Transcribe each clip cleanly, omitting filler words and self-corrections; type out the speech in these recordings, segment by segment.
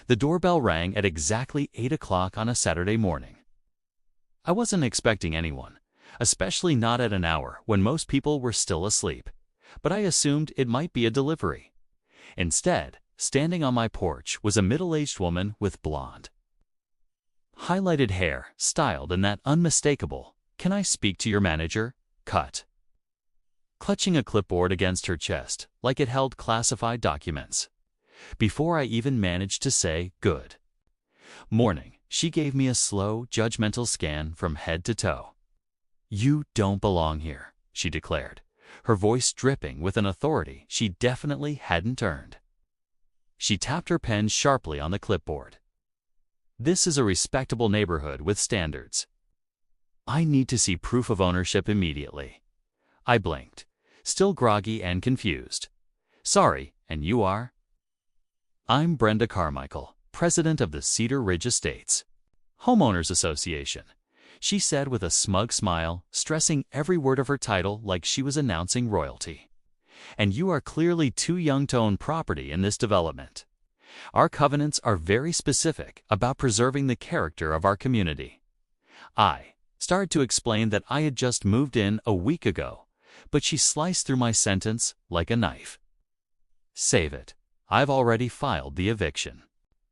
The doorbell rang at exactly 8 o'clock on a Saturday morning. I wasn't expecting anyone, especially not at an hour when most people were still asleep, but I assumed it might be a delivery. Instead, standing on my porch was a middle-aged woman with blonde, highlighted hair styled in that unmistakable, "Can I speak to your manager?" cut, clutching a clipboard against her chest like it held classified documents. Before I even managed to say "good morning," she gave me a slow, judgmental scan from head to toe. "You don't belong here," she declared, her voice dripping with an authority she definitely hadn't earned. She tapped her pen sharply on the clipboard. "This is a respectable neighborhood with standards. I need to see proof of ownership immediately." I blinked, still groggy and confused. "Sorry, and you are?" "I'm Brenda Carmichael, president of the Cedar Ridge Estates Homeowners Association," she said with a smug smile, stressing every word of her title like she was announcing royalty. "And you are clearly too young to own property in this development. Our covenants are very specific about preserving the character of our community." I started to explain that I had just moved in a week ago, but she sliced through my sentence like a knife. "Save it. I've already filed the eviction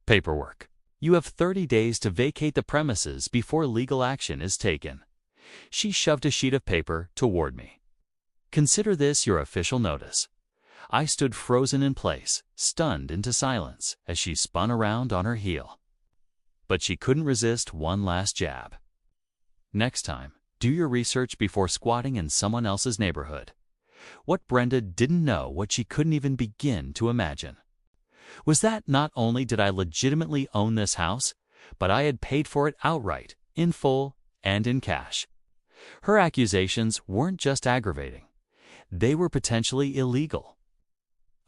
paperwork. You have 30 days to vacate the premises before legal action is taken." She shoved a sheet of paper toward me. "Consider this your official notice." I stood frozen in place, stunned into silence as she spun around on her heel. But she couldn't resist one last jab. "Next time, do your research before squatting in someone else's neighborhood." What Brenda didn't know, what she couldn't even begin to imagine, was that not only did I legitimately own this house, but I had paid for it outright, in full, and in cash. Her accusations weren't just aggravating. They were potentially illegal.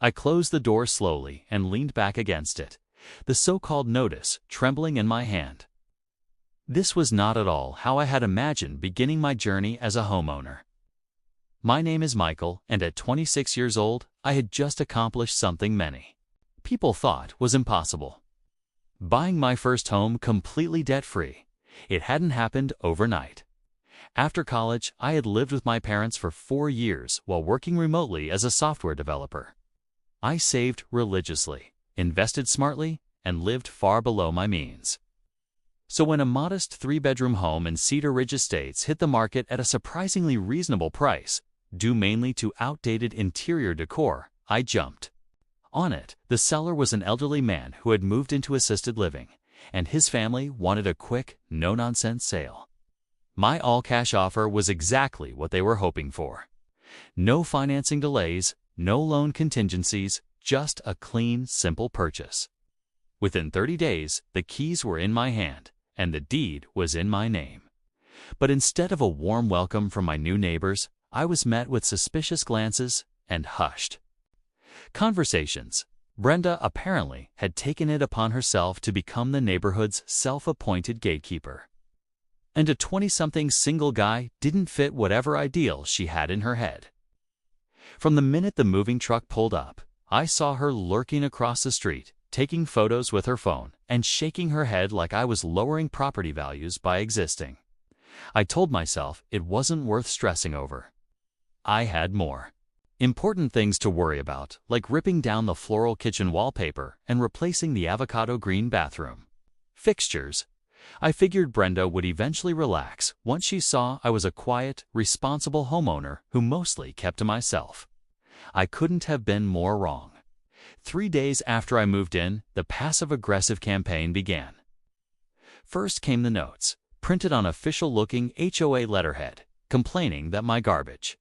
I closed the door slowly and leaned back against it, the so-called notice trembling in my hand. This was not at all how I had imagined beginning my journey as a homeowner. My name is Michael, and at 26 years old, I had just accomplished something many people thought was impossible. Buying my first home completely debt-free. It hadn't happened overnight. After college, I had lived with my parents for 4 years while working remotely as a software developer. I saved religiously, invested smartly, and lived far below my means. So when a modest 3-bedroom home in Cedar Ridge Estates hit the market at a surprisingly reasonable price, due mainly to outdated interior decor, I jumped. On it, the seller was an elderly man who had moved into assisted living, and his family wanted a quick, no-nonsense sale. My all-cash offer was exactly what they were hoping for. No financing delays, no loan contingencies, just a clean, simple purchase. Within 30 days, the keys were in my hand, and the deed was in my name. But instead of a warm welcome from my new neighbors, I was met with suspicious glances and hushed conversations. Brenda apparently had taken it upon herself to become the neighborhood's self-appointed gatekeeper. And a 20-something single guy didn't fit whatever ideal she had in her head. From the minute the moving truck pulled up, I saw her lurking across the street, taking photos with her phone, and shaking her head like I was lowering property values by existing. I told myself it wasn't worth stressing over. I had more important things to worry about, like ripping down the floral kitchen wallpaper and replacing the avocado green bathroom fixtures. I figured Brenda would eventually relax once she saw I was a quiet, responsible homeowner who mostly kept to myself. I couldn't have been more wrong. 3 days after I moved in, the passive-aggressive campaign began. First came the notes, printed on official-looking HOA letterhead, complaining that my garbage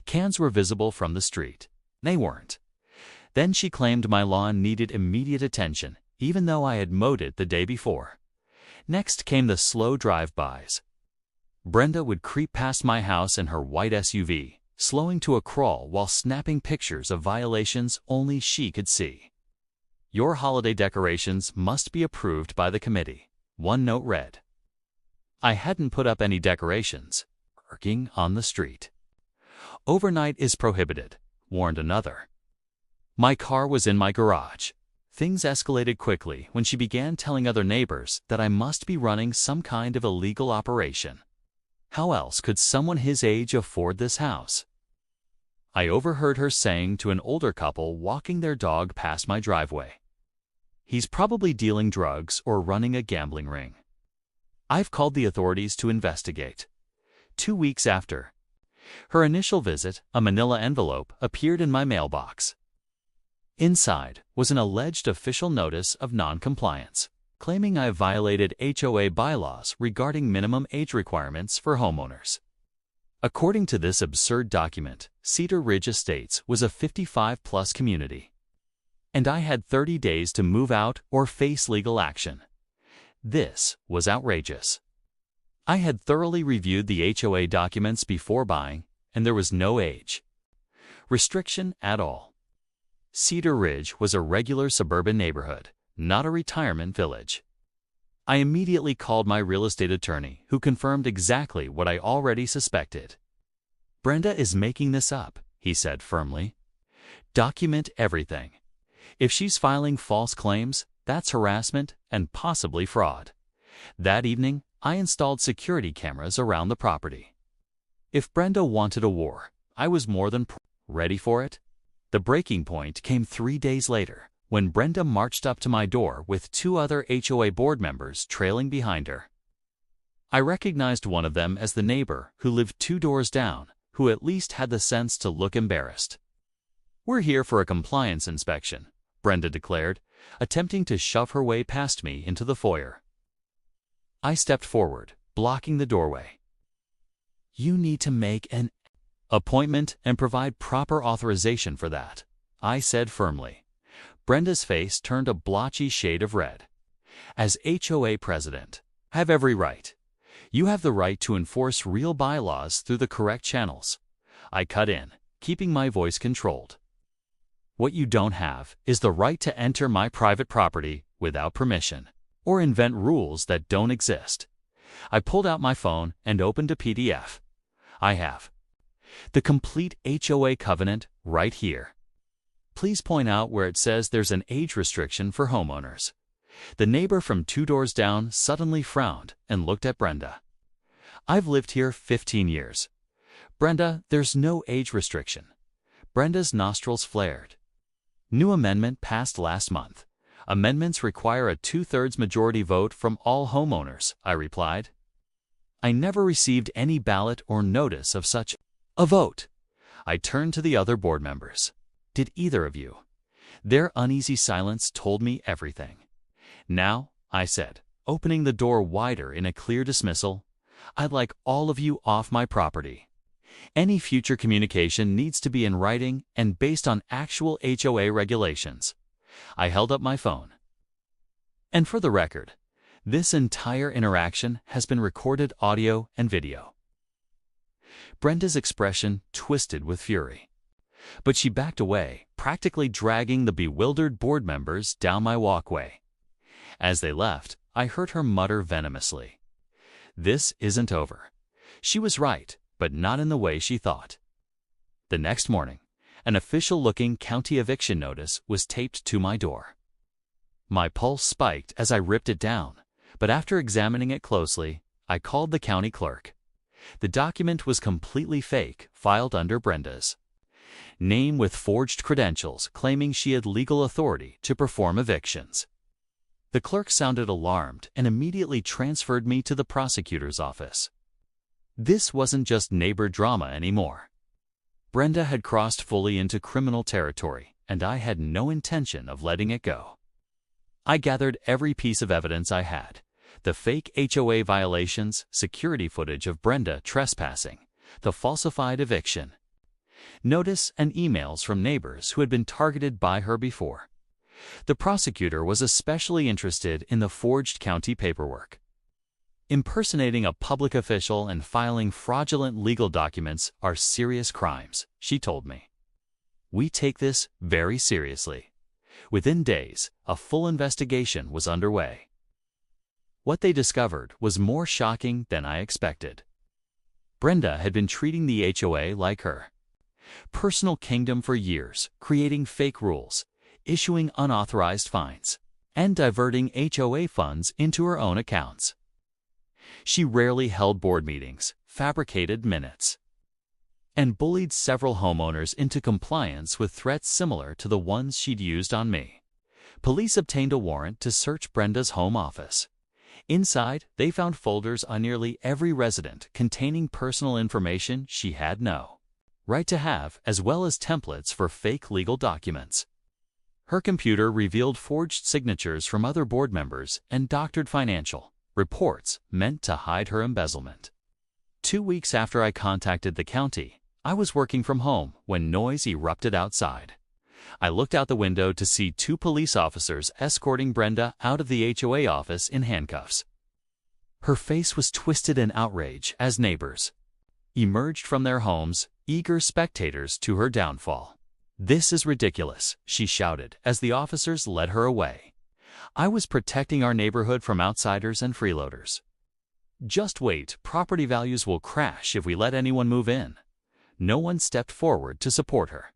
cans were visible from the street. They weren't. Then she claimed my lawn needed immediate attention, even though I had mowed it the day before. Next came the slow drive-bys. Brenda would creep past my house in her white SUV, slowing to a crawl while snapping pictures of violations only she could see. "Your holiday decorations must be approved by the committee," one note read. I hadn't put up any decorations. Parking on the street. "Overnight is prohibited," warned another. My car was in my garage. Things escalated quickly when she began telling other neighbors that I must be running some kind of illegal operation. How else could someone his age afford this house? I overheard her saying to an older couple walking their dog past my driveway, "He's probably dealing drugs or running a gambling ring. I've called the authorities to investigate." 2 weeks after her initial visit, a manila envelope appeared in my mailbox. Inside was an alleged official notice of non-compliance, claiming I violated HOA bylaws regarding minimum age requirements for homeowners. According to this absurd document, Cedar Ridge Estates was a 55-plus community, and I had 30 days to move out or face legal action. This was outrageous. I had thoroughly reviewed the HOA documents before buying, and there was no age restriction at all. Cedar Ridge was a regular suburban neighborhood, not a retirement village. I immediately called my real estate attorney, who confirmed exactly what I already suspected. "Brenda is making this up," he said firmly. "Document everything. If she's filing false claims, that's harassment and possibly fraud." That evening, I installed security cameras around the property. If Brenda wanted a war, I was more than ready for it. The breaking point came 3 days later, when Brenda marched up to my door with 2 other HOA board members trailing behind her. I recognized one of them as the neighbor who lived 2 doors down, who at least had the sense to look embarrassed. "We're here for a compliance inspection," Brenda declared, attempting to shove her way past me into the foyer. I stepped forward, blocking the doorway. "You need to make an appointment and provide proper authorization for that," I said firmly. Brenda's face turned a blotchy shade of red. "As HOA president, I have every right. You have the right to enforce real bylaws through the correct channels." I cut in, keeping my voice controlled. "What you don't have is the right to enter my private property without permission, or invent rules that don't exist." I pulled out my phone and opened a PDF. I have the complete HOA covenant right here. Please point out where it says there's an age restriction for homeowners. The neighbor from 2 doors down suddenly frowned and looked at Brenda. "I've lived here 15 years. Brenda, there's no age restriction." Brenda's nostrils flared. "New amendment passed last month. Amendments require a 2/3 majority vote from all homeowners," I replied. "I never received any ballot or notice of such a vote." I turned to the other board members. "Did either of you?" Their uneasy silence told me everything. "Now," I said, opening the door wider in a clear dismissal, "I'd like all of you off my property. Any future communication needs to be in writing and based on actual HOA regulations." I held up my phone. And for the record, this entire interaction has been recorded audio and video. Brenda's expression twisted with fury, but she backed away, practically dragging the bewildered board members down my walkway. As they left, I heard her mutter venomously, "This isn't over." She was right, but not in the way she thought. The next morning, an official-looking county eviction notice was taped to my door. My pulse spiked as I ripped it down, but after examining it closely, I called the county clerk. The document was completely fake, filed under Brenda's name with forged credentials claiming she had legal authority to perform evictions. The clerk sounded alarmed and immediately transferred me to the prosecutor's office. This wasn't just neighbor drama anymore. Brenda had crossed fully into criminal territory, and I had no intention of letting it go. I gathered every piece of evidence I had: the fake HOA violations, security footage of Brenda trespassing, the falsified eviction notice, and emails from neighbors who had been targeted by her before. The prosecutor was especially interested in the forged county paperwork. "Impersonating a public official and filing fraudulent legal documents are serious crimes," she told me. "We take this very seriously." Within days, a full investigation was underway. What they discovered was more shocking than I expected. Brenda had been treating the HOA like her personal kingdom for years, creating fake rules, issuing unauthorized fines, and diverting HOA funds into her own accounts. She rarely held board meetings, fabricated minutes, and bullied several homeowners into compliance with threats similar to the ones she'd used on me. Police obtained a warrant to search Brenda's home office. Inside, they found folders on nearly every resident containing personal information she had no right to have, as well as templates for fake legal documents. Her computer revealed forged signatures from other board members and doctored financial reports meant to hide her embezzlement. 2 weeks after I contacted the county, I was working from home when noise erupted outside. I looked out the window to see 2 police officers escorting Brenda out of the HOA office in handcuffs. Her face was twisted in outrage as neighbors emerged from their homes, eager spectators to her downfall. "This is ridiculous," she shouted as the officers led her away. "I was protecting our neighborhood from outsiders and freeloaders. Just wait, property values will crash if we let anyone move in." No one stepped forward to support her.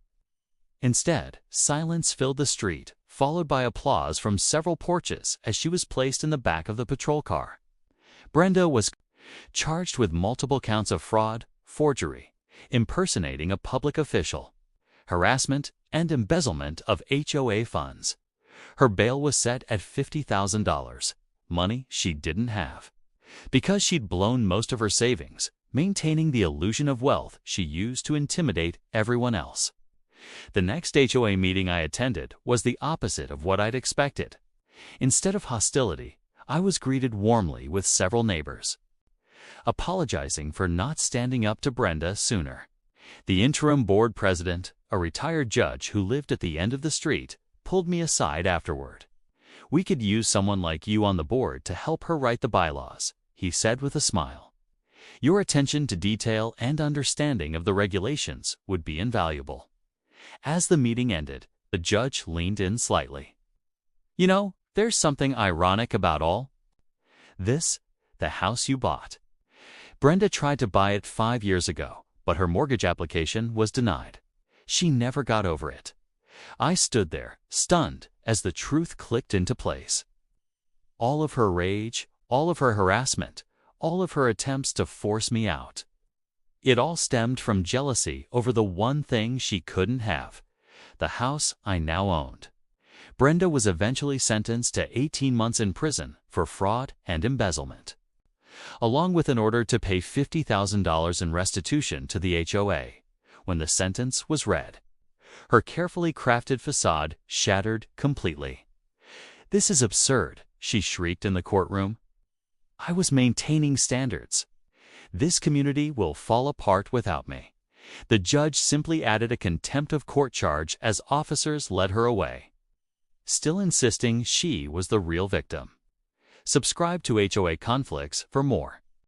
Instead, silence filled the street, followed by applause from several porches as she was placed in the back of the patrol car. Brenda was charged with multiple counts of fraud, forgery, impersonating a public official, harassment, and embezzlement of HOA funds. Her bail was set at $50,000, money she didn't have, because she'd blown most of her savings, maintaining the illusion of wealth she used to intimidate everyone else. The next HOA meeting I attended was the opposite of what I'd expected. Instead of hostility, I was greeted warmly with several neighbors apologizing for not standing up to Brenda sooner. The interim board president, a retired judge who lived at the end of the street, pulled me aside afterward. "We could use someone like you on the board to help her write the bylaws," he said with a smile. "Your attention to detail and understanding of the regulations would be invaluable." As the meeting ended, the judge leaned in slightly. "You know, there's something ironic about all this. The house you bought. Brenda tried to buy it 5 years ago, but her mortgage application was denied. She never got over it." I stood there, stunned, as the truth clicked into place. All of her rage, all of her harassment, all of her attempts to force me out. It all stemmed from jealousy over the one thing she couldn't have, the house I now owned. Brenda was eventually sentenced to 18 months in prison for fraud and embezzlement, along with an order to pay $50,000 in restitution to the HOA. When the sentence was read, her carefully crafted facade shattered completely. "This is absurd," she shrieked in the courtroom. "I was maintaining standards. This community will fall apart without me." The judge simply added a contempt of court charge as officers led her away, still insisting she was the real victim. Subscribe to HOA Conflicts for more.